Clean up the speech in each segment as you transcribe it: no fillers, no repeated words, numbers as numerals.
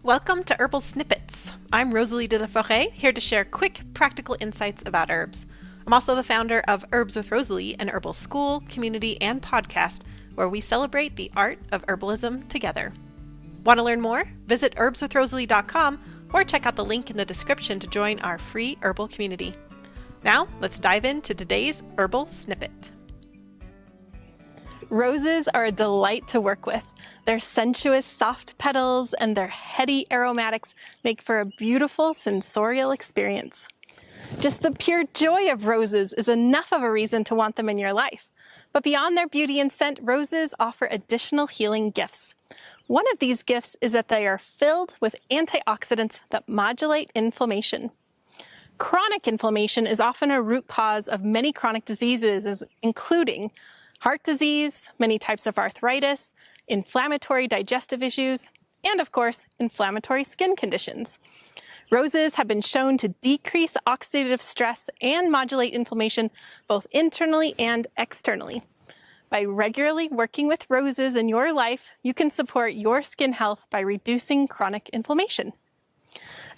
Welcome to Herbal Snippets. I'm Rosalee de la Forêt, here to share quick, practical insights about herbs. I'm also the founder of Herbs with Rosalee, an herbal school, community, and podcast where we celebrate the art of herbalism together. Want to learn more? Visit herbswithrosalee.com or check out the link in the description to join our free herbal community. Now, let's dive into today's Herbal Snippet. Roses are a delight to work with. Their sensuous, soft petals and their heady aromatics make for a beautiful sensorial experience. Just the pure joy of roses is enough of a reason to want them in your life. But beyond their beauty and scent, roses offer additional healing gifts. One of these gifts is that they are filled with antioxidants that modulate inflammation. Chronic inflammation is often a root cause of many chronic diseases, including heart disease, many types of arthritis, inflammatory digestive issues, and of course, inflammatory skin conditions. Roses have been shown to decrease oxidative stress and modulate inflammation both internally and externally. By regularly working with roses in your life, you can support your skin health by reducing chronic inflammation.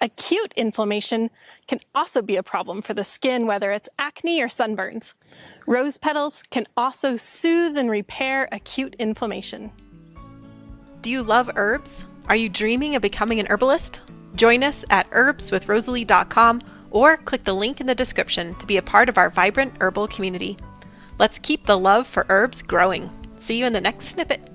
Acute inflammation can also be a problem for the skin, whether it's acne or sunburns. Rose petals can also soothe and repair acute inflammation. Do you love herbs? Are you dreaming of becoming an herbalist? Join us at herbswithrosalee.com or click the link in the description to be a part of our vibrant herbal community. Let's keep the love for herbs growing. See you in the next snippet.